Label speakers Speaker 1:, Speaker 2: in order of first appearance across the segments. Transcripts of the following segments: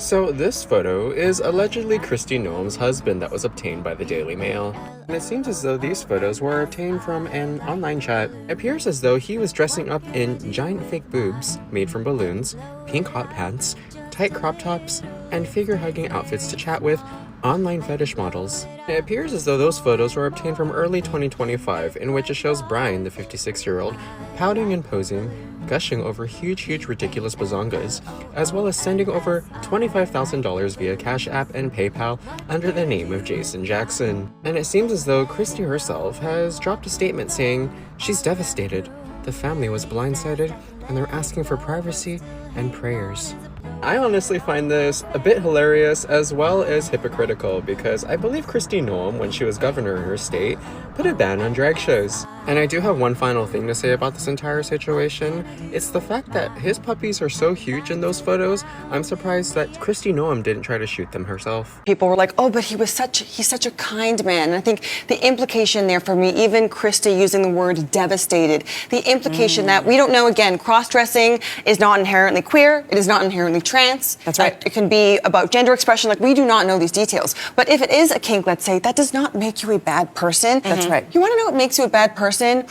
Speaker 1: So this photo is allegedly Kristi Noem's husband that was obtained by the Daily Mail. And it seems as though these photos were obtained from an online chat. It appears as though he was dressing up in giant fake boobs made from balloons, pink hot pants, tight crop tops, and figure-hugging outfits to chat with online fetish models. It appears as though those photos were obtained from early 2025, in which it shows Bryon, the 56-year-old, pouting and posing, gushing over huge ridiculous bazongas, as well as sending over $25,000 via Cash App and PayPal under the name of Jason Jackson. And it seems as though Kristi herself has dropped a statement saying she's devastated, the family was blindsided, and they're asking for privacy and prayers. I honestly find this a bit hilarious as well as hypocritical because I believe Kristi Noem, when she was governor in her state, put a ban on drag shows. And I do have one final thing to say about this entire situation. It's the fact that his puppies are so huge in those photos, I'm surprised that Kristi Noem didn't try to shoot them herself.
Speaker 2: People were like, oh, but he's such a kind man. And I think the implication there for me, even Kristi using the word devastated, the implication that we don't know, again, cross-dressing is not inherently queer, it is not inherently trans.
Speaker 3: That's right.
Speaker 2: It can be about gender expression, like we do not know these details. But if it is a kink, let's say, that does not make you a bad person.
Speaker 3: That's right.
Speaker 2: You want to know what makes you a bad person?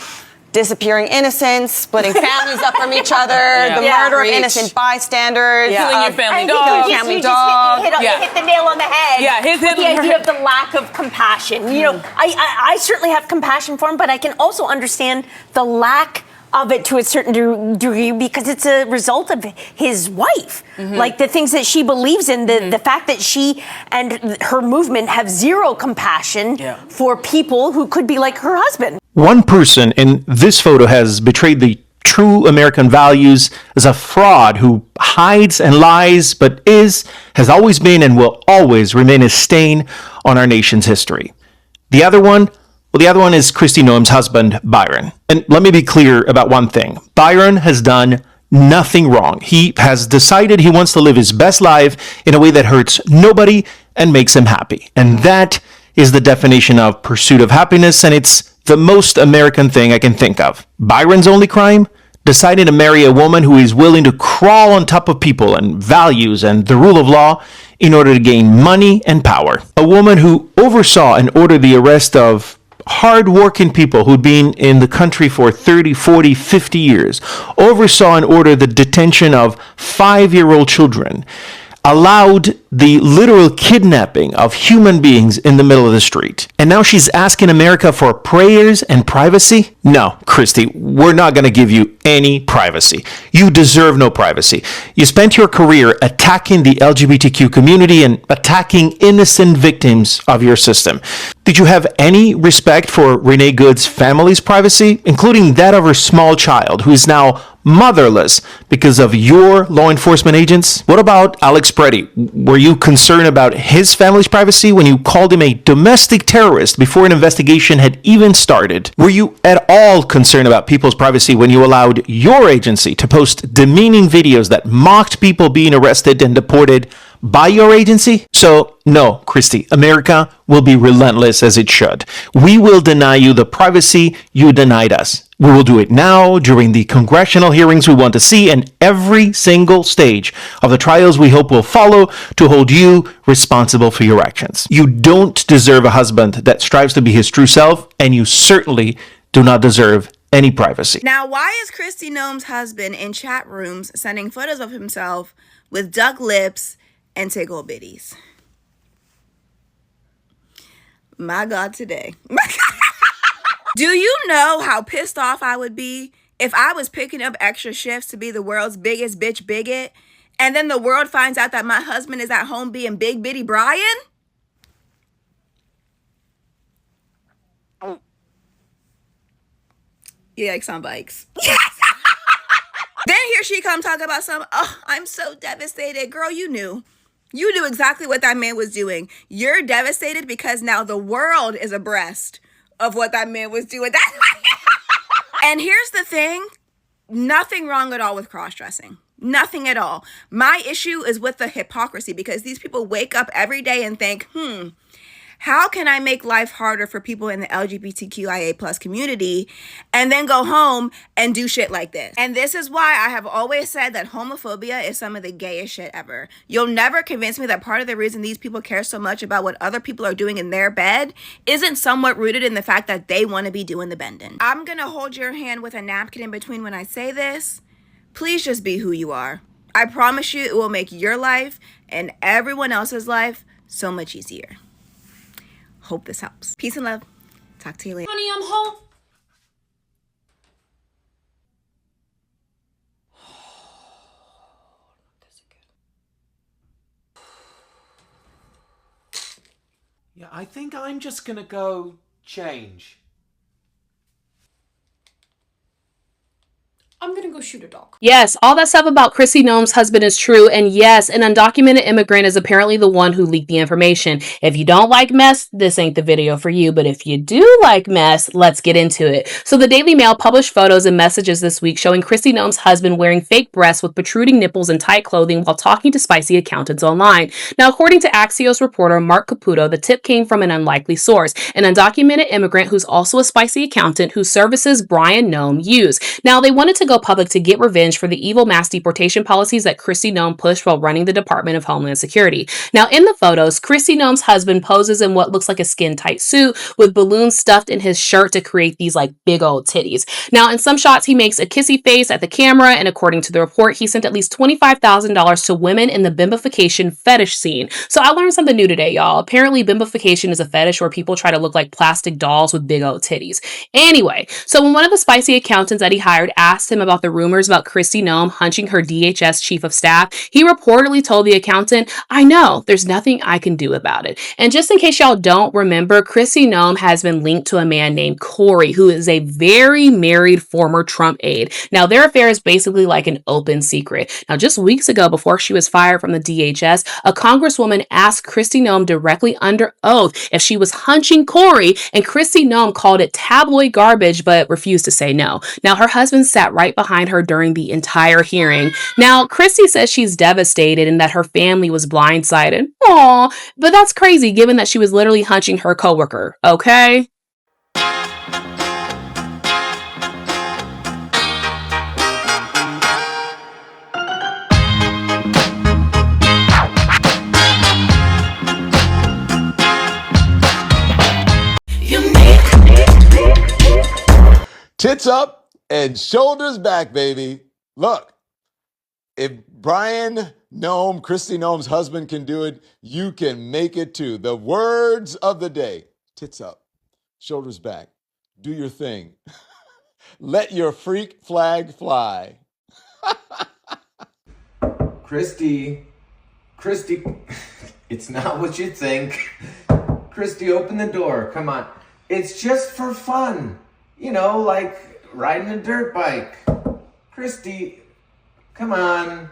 Speaker 2: Disappearing innocents, splitting families up from each other, the murder of innocent bystanders,
Speaker 3: killing your family dog.
Speaker 2: You
Speaker 4: hit the nail on the head.
Speaker 3: Yeah,
Speaker 4: the idea of the lack of compassion. You know, I certainly have compassion for him, but I can also understand the lack of it to a certain degree because it's a result of his wife. Like the things that she believes in, the fact that she and her movement have zero compassion for people who could be like her husband.
Speaker 5: One person in this photo has betrayed the true American values as a fraud who hides and lies, but has always been, and will always remain a stain on our nation's history. The other one is Kristi Noem's husband, Bryon. And let me be clear about one thing. Bryon has done nothing wrong. He has decided he wants to live his best life in a way that hurts nobody and makes him happy. And that is the definition of pursuit of happiness, and it's the most American thing I can think of. Bryon's only crime? Deciding to marry a woman who is willing to crawl on top of people and values and the rule of law in order to gain money and power. A woman who oversaw and ordered the arrest of hard-working people who'd been in the country for 30, 40, 50 years, oversaw and ordered the detention of 5-year-old children, allowed the literal kidnapping of human beings in the middle of the street. And now she's asking America for prayers and privacy? No, Kristi, we're not going to give you any privacy. You deserve no privacy. You spent your career attacking the LGBTQ community and attacking innocent victims of your system. Did you have any respect for Renee Good's family's privacy, including that of her small child, who is now motherless because of your law enforcement agents? What about Alex Preddy? Were you concerned about his family's privacy when you called him a domestic terrorist before an investigation had even started? Were you at all concerned about people's privacy when you allowed your agency to post demeaning videos that mocked people being arrested and deported by your agency? So, no, Kristi, America will be relentless as it should. We will deny you the privacy you denied us. We will do it now, during the congressional hearings we want to see, and every single stage of the trials we hope will follow to hold you responsible for your actions. You don't deserve a husband that strives to be his true self, and you certainly do not deserve any privacy.
Speaker 6: Now, why is Kristi Noem's husband in chat rooms sending photos of himself with duck lips and tickle bitties? My God, today. Do you know how pissed off I would be if I was picking up extra shifts to be the world's biggest bitch bigot, and then the world finds out that my husband is at home being big bitty Bryon? Yikes on bikes. Then here she come talking about I'm so devastated. Girl, you knew. You knew exactly what that man was doing. You're devastated because now the world is abreast of what that man was doing. And here's the thing. Nothing wrong at all with cross-dressing. Nothing at all. My issue is with the hypocrisy, because these people wake up every day and think, How can I make life harder for people in the LGBTQIA plus community and then go home and do shit like this? And this is why I have always said that homophobia is some of the gayest shit ever. You'll never convince me that part of the reason these people care so much about what other people are doing in their bed isn't somewhat rooted in the fact that they want to be doing the bending. I'm gonna hold your hand with a napkin in between when I say this. Please just be who you are. I promise you it will make your life and everyone else's life so much easier. Hope this helps. Peace and love. Talk to you later.
Speaker 3: Honey, I'm home.
Speaker 7: Yeah, I think I'm just gonna go change.
Speaker 3: I'm gonna go shoot a dog.
Speaker 8: Yes, all that stuff about Kristi Noem's husband is true, and yes, an undocumented immigrant is apparently the one who leaked the information. If you don't like mess, this ain't the video for you, but if you do like mess, let's get into it. So the Daily Mail published photos and messages this week showing Kristi Noem's husband wearing fake breasts with protruding nipples and tight clothing while talking to spicy accountants online. Now, according to Axios reporter Mark Caputo, the tip came from an unlikely source, an undocumented immigrant who's also a spicy accountant whose services Bryon Noem used. Now, they wanted to go public to get revenge for the evil mass deportation policies that Kristi Noem pushed while running the Department of Homeland Security. Now, in the photos, Kristi Noem's husband poses in what looks like a skin-tight suit with balloons stuffed in his shirt to create these like big old titties. Now, in some shots, he makes a kissy face at the camera, and according to the report, he sent at least $25,000 to women in the bimbofication fetish scene. So I learned something new today, y'all. Apparently, bimbofication is a fetish where people try to look like plastic dolls with big old titties. Anyway, so when one of the spicy accountants that he hired asked him about the rumors about Kristi Noem hunching her DHS chief of staff, he reportedly told the accountant, "I know, there's nothing I can do about it." And just in case y'all don't remember, Kristi Noem has been linked to a man named Corey, who is a very married former Trump aide. Now, their affair is basically like an open secret. Now, just weeks ago, before she was fired from the DHS, a congresswoman asked Kristi Noem directly under oath if she was hunching Corey, and Kristi Noem called it tabloid garbage, but refused to say no. Now, her husband sat right behind her during the entire hearing. Now, Kristi says she's devastated and that her family was blindsided. Aw, but that's crazy given that she was literally hunching her coworker, okay?
Speaker 9: Tits up and shoulders back, baby. Look, if Bryon Noem, Kristi Noem's husband, can do it, you can make it too. The words of the day: tits up, shoulders back. Do your thing. Let your freak flag fly.
Speaker 7: Kristi, it's not what you think. Kristi, open the door. Come on. It's just for fun. You know, like riding a dirt bike. Kristi, come on.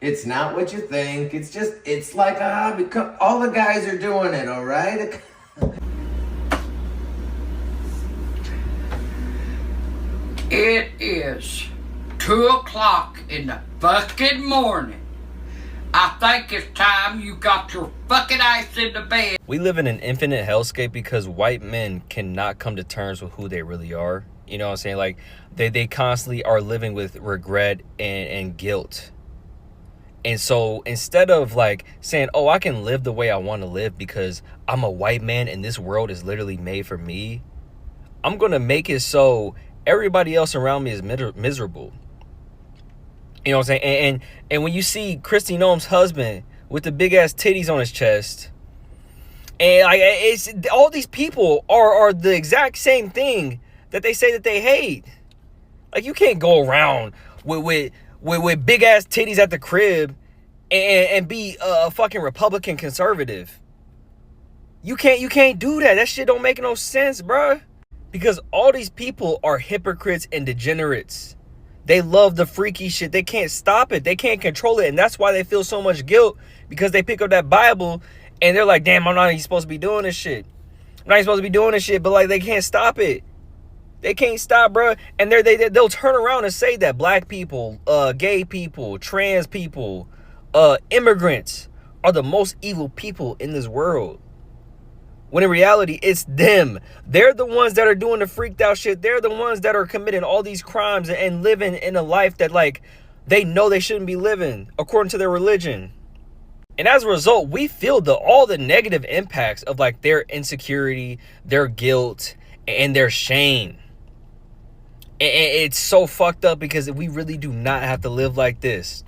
Speaker 7: It's not what you think. It's like a hobby. All the guys are doing it, all right?
Speaker 10: It is 2 o'clock in the fucking morning. I think it's time you got your fucking ass in the bed.
Speaker 11: We live in an infinite hellscape because white men cannot come to terms with who they really are. You know what I'm saying? Like, they constantly are living with regret and guilt. And so instead of like saying, oh, I can live the way I want to live because I'm a white man and this world is literally made for me, I'm going to make it so everybody else around me is miserable. You know what I'm saying? And when you see Kristi Noem's husband with the big ass titties on his chest, and like it's all these people are the exact same thing that they say that they hate. Like, you can't go around with big ass titties at the crib and be a fucking Republican conservative. You can't do that. That shit don't make no sense, bruh. Because all these people are hypocrites and degenerates. They love the freaky shit. They can't stop it. They can't control it. And that's why they feel so much guilt, because they pick up that Bible and they're like, damn, I'm not even supposed to be doing this shit. I'm not even supposed to be doing this shit. But like, they can't stop it. They can't stop, bro. And they'll turn around and say that black people, gay people, trans people, immigrants are the most evil people in this world. When in reality, it's them. They're the ones that are doing the freaked out shit. They're the ones that are committing all these crimes and living in a life that, like, they know they shouldn't be living according to their religion. And as a result, we feel all the negative impacts of, like, their insecurity, their guilt, and their shame. And it's so fucked up because we really do not have to live like this.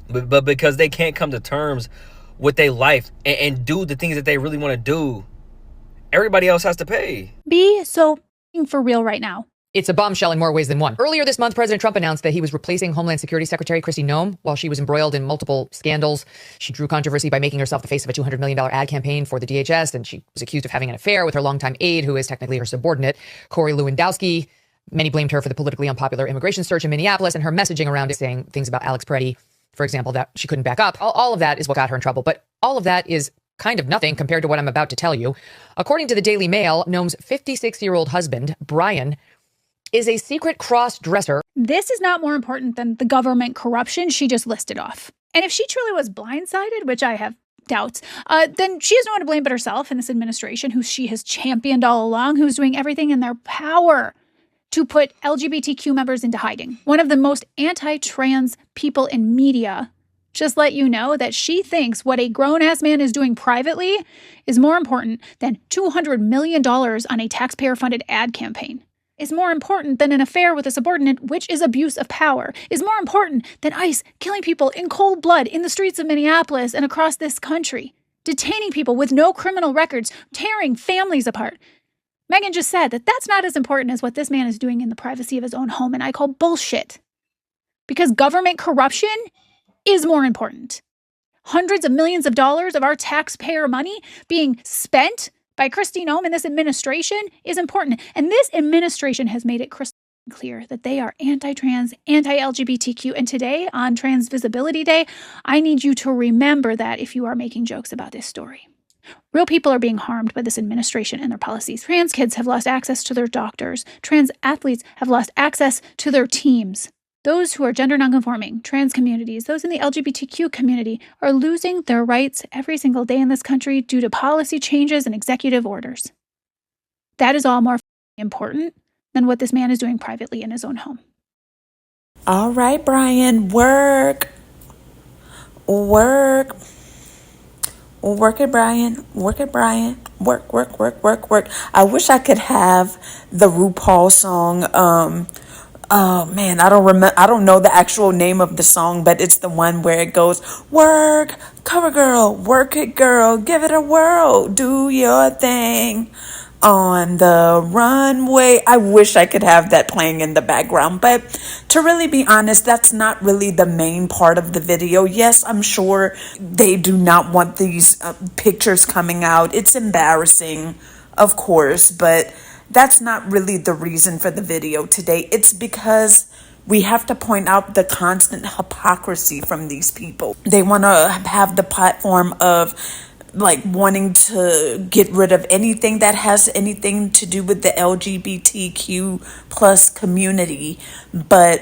Speaker 11: But because they can't come to terms with their life and do the things that they really want to do, everybody else has to pay.
Speaker 3: Be so for real right now.
Speaker 12: It's a bombshell in more ways than one. Earlier this month, President Trump announced that he was replacing Homeland Security Secretary Kristi Noem while she was embroiled in multiple scandals. She drew controversy by making herself the face of a $200 million ad campaign for the DHS, and she was accused of having an affair with her longtime aide, who is technically her subordinate, Corey Lewandowski. Many blamed her for the politically unpopular immigration search in Minneapolis and her messaging around it, saying things about Alex Peretti, for example, that she couldn't back up. All of that is what got her in trouble, but all of that is kind of nothing compared to what I'm about to tell you. According to the Daily Mail, Noem's 56-year-old husband, Bryon, is a secret cross-dresser.
Speaker 3: This is not more important than the government corruption she just listed off. And if she truly was blindsided, which I have doubts, then she has no one to blame but herself and this administration, who she has championed all along, who's doing everything in their power to put LGBTQ members into hiding. One of the most anti-trans people in media just let you know that she thinks what a grown-ass man is doing privately is more important than $200 million on a taxpayer-funded ad campaign. Is more important than an affair with a subordinate, which is abuse of power. Is more important than ICE killing people in cold blood in the streets of Minneapolis and across this country. Detaining people with no criminal records, tearing families apart. Megan just said that that's not as important as what this man is doing in the privacy of his own home, and I call bullshit. Because government corruption is more important. Hundreds of millions of dollars of our taxpayer money being spent by Kristi Noem and this administration is important. And this administration has made it crystal clear that they are anti-trans, anti-LGBTQ. And today, on Trans Visibility Day, I need you to remember that if you are making jokes about this story. Real people are being harmed by this administration and their policies. Trans kids have lost access to their doctors. Trans athletes have lost access to their teams. Those who are gender nonconforming, trans communities, those in the LGBTQ community are losing their rights every single day in this country due to policy changes and executive orders. That is all more important than what this man is doing privately in his own home.
Speaker 13: All right, Bryon, work it, Bryon. Work it, Bryon. Work. I wish I could have the RuPaul song. Oh man, I don't know the actual name of the song, but it's the one where it goes, work, cover girl, work it girl, give it a whirl, do your thing on the runway. I wish I could have that playing in the background, but to really be honest, that's not really the main part of the video. Yes, I'm sure they do not want these pictures coming out. It's embarrassing, of course, but that's not really the reason for the video today. It's because we have to point out the constant hypocrisy from these people. They want to have the platform of like wanting to get rid of anything that has anything to do with the LGBTQ plus community. But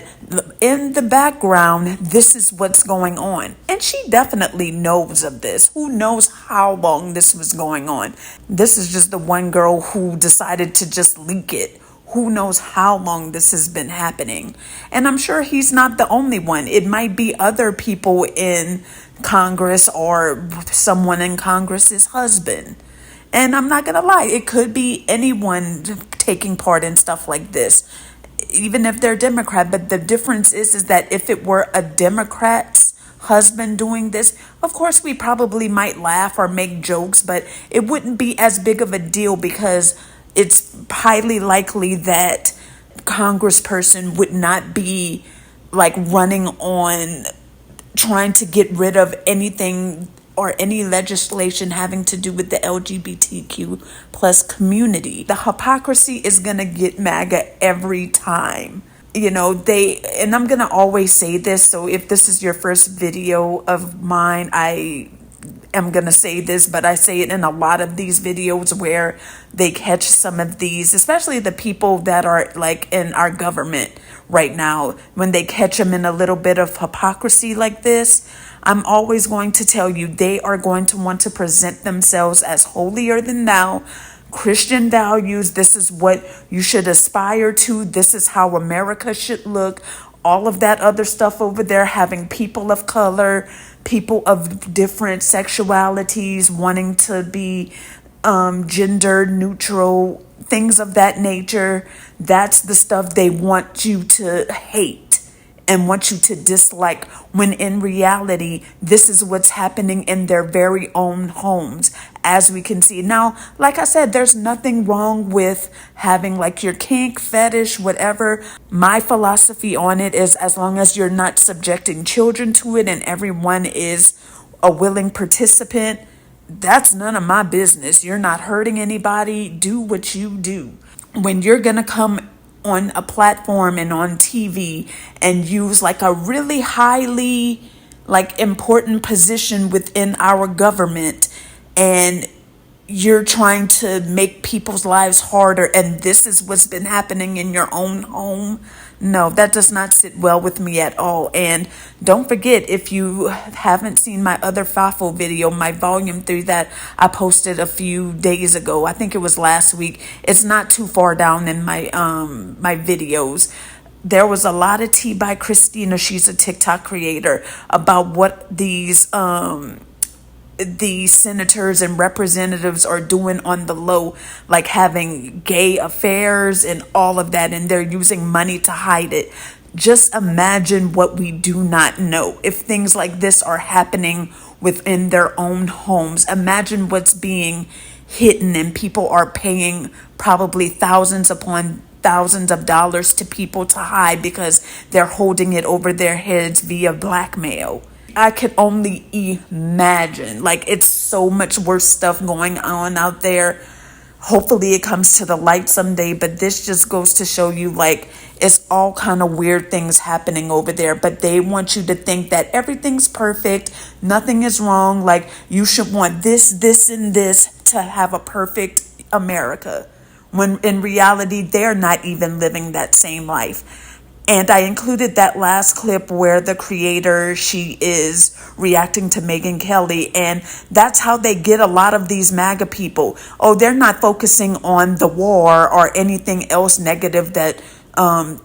Speaker 13: in the background, this is what's going on. And she definitely knows of this. Who knows how long this was going on? This is just the one girl who decided to just leak it. Who knows how long this has been happening? And I'm sure he's not the only one. It might be other people in Congress or someone in Congress's husband. And I'm not going to lie, it could be anyone taking part in stuff like this, even if they're Democrat. But the difference is that if it were a Democrat's husband doing this, of course we probably might laugh or make jokes, but it wouldn't be as big of a deal because it's highly likely that congressperson would not be like running on trying to get rid of anything or any legislation having to do with the LGBTQ plus community. The hypocrisy is going to get MAGA every time. You know, and I'm going to always say this, so if this is your first video of mine, I am going to say this, but I say it in a lot of these videos where they catch some of these, especially the people that are like in our government right now, when they catch them in a little bit of hypocrisy like this, I'm always going to tell you they are going to want to present themselves as holier than thou, Christian values. This is what you should aspire to. This is how America should look. All of that other stuff over there, having people of color, people of different sexualities wanting to be gender neutral, things of that nature. That's the stuff they want you to hate and want you to dislike, when in reality, this is what's happening in their very own homes, as we can see. Now, like I said, there's nothing wrong with having like your kink, fetish, whatever. My philosophy on it is, as long as you're not subjecting children to it and everyone is a willing participant, that's none of my business. You're not hurting anybody. Do what you do. When you're going to come on a platform and on TV and use like a really highly like important position within our government, and you're trying to make people's lives harder, and this is what's been happening in your own home. No, that does not sit well with me at all. And don't forget, if you haven't seen my other FAFO video, my volume 3 that I posted a few days ago, I think it was last week, it's not too far down in my my videos. There was a lot of tea by Christina, she's a TikTok creator, about what these senators and representatives are doing on the low, like having gay affairs and all of that, and they're using money to hide it. Just imagine what we do not know. If things like this are happening within their own homes, imagine what's being hidden, and people are paying probably thousands upon thousands of dollars to people to hide because they're holding it over their heads via blackmail. I could only imagine. Like, it's so much worse stuff going on out there. Hopefully it comes to the light someday, but this just goes to show you, like, it's all kind of weird things happening over there, but they want you to think that everything's perfect, nothing is wrong, like you should want this, this, and this to have a perfect America, when in reality, they're not even living that same life. And I included that last clip where the creator, she is reacting to Megyn Kelly. And that's how they get a lot of these MAGA people. Oh, they're not focusing on the war or anything else negative that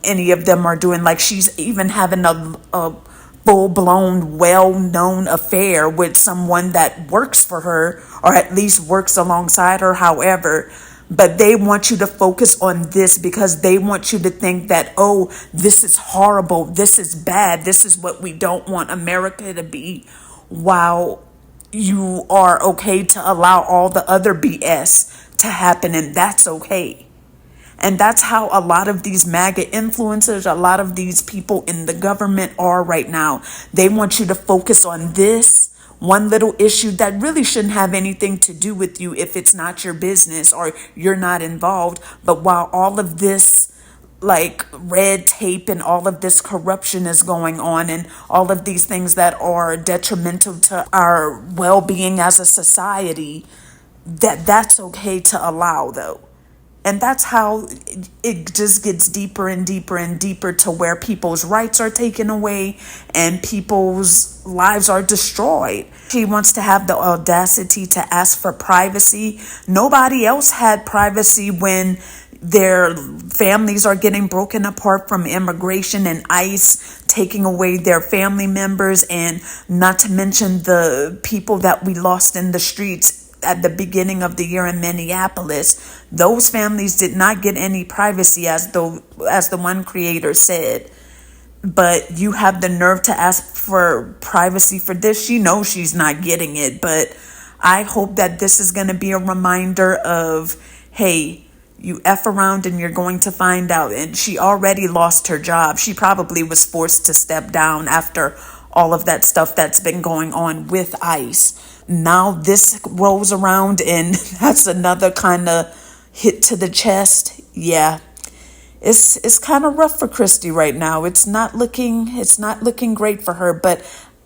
Speaker 13: any of them are doing. Like, she's even having a full-blown, well-known affair with someone that works for her, or at least works alongside her, however. But they want you to focus on this because they want you to think that, oh, this is horrible, this is bad, this is what we don't want America to be, while you are okay to allow all the other BS to happen, and that's okay. And that's how a lot of these MAGA influencers, a lot of these people in the government are right now. They want you to focus on this one little issue that really shouldn't have anything to do with you if it's not your business or you're not involved. But while all of this like red tape and all of this corruption is going on, and all of these things that are detrimental to our well-being as a society, that's okay to allow, though. And that's how it just gets deeper and deeper and deeper, to where people's rights are taken away and people's lives are destroyed. She wants to have the audacity to ask for privacy. Nobody else had privacy when their families are getting broken apart from immigration and ICE taking away their family members, and not to mention the people that we lost in the streets at the beginning of the year in Minneapolis. Those families did not get any privacy, as the one creator said. But you have the nerve to ask for privacy for this. She knows she's not getting it, but I hope that this is going to be a reminder of, hey, you F around and you're going to find out. And she already lost her job. She probably was forced to step down after all of that stuff that's been going on with ICE. Now this rolls around, and that's another kind of hit to the chest. Yeah, it's kind of rough for Kristi right now. It's not looking great for her, but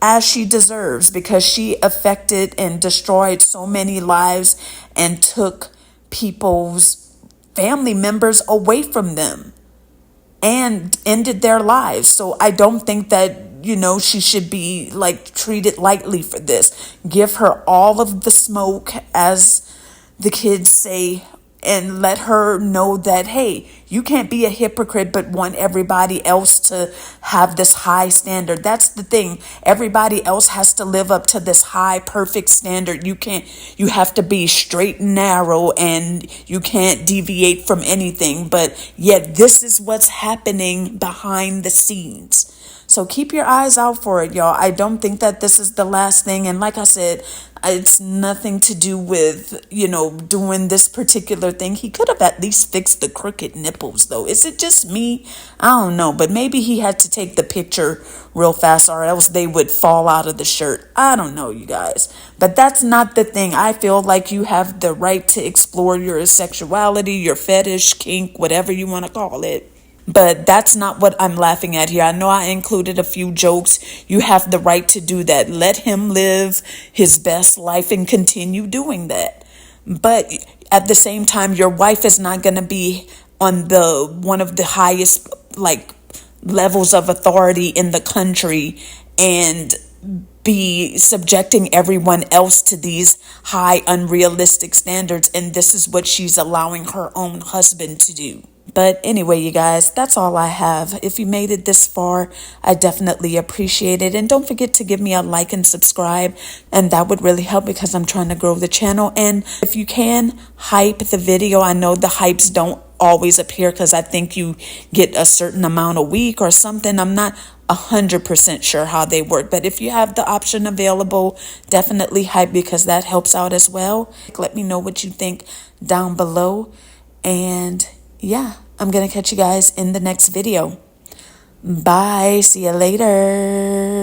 Speaker 13: as she deserves, because she affected and destroyed so many lives and took people's family members away from them and ended their lives. So I don't think that, she should be like treated lightly for this. Give her all of the smoke, as the kids say, and let her know that, hey, you can't be a hypocrite but want everybody else to have this high standard. That's the thing. Everybody else has to live up to this high, perfect standard. You have to be straight and narrow, and you can't deviate from anything. But yet this is what's happening behind the scenes. So keep your eyes out for it, y'all. I don't think that this is the last thing. And like I said, it's nothing to do with, doing this particular thing. He could have at least fixed the crooked nipples, though. Is it just me? I don't know. But maybe he had to take the picture real fast, or else they would fall out of the shirt. I don't know, you guys. But that's not the thing. I feel like you have the right to explore your sexuality, your fetish, kink, whatever you want to call it. But that's not what I'm laughing at here. I know I included a few jokes. You have the right to do that. Let him live his best life and continue doing that. But at the same time, your wife is not going to be on one of the highest levels of authority in the country and be subjecting everyone else to these high, unrealistic standards. And this is what she's allowing her own husband to do. But anyway, you guys, that's all I have. If you made it this far, I definitely appreciate it. And don't forget to give me a like and subscribe. And that would really help, because I'm trying to grow the channel. And if you can, hype the video. I know the hypes don't always appear, because I think you get a certain amount a week or something. I'm not 100% sure how they work. But if you have the option available, definitely hype, because that helps out as well. Let me know what you think down below. And yeah, I'm going to catch you guys in the next video. Bye. See you later.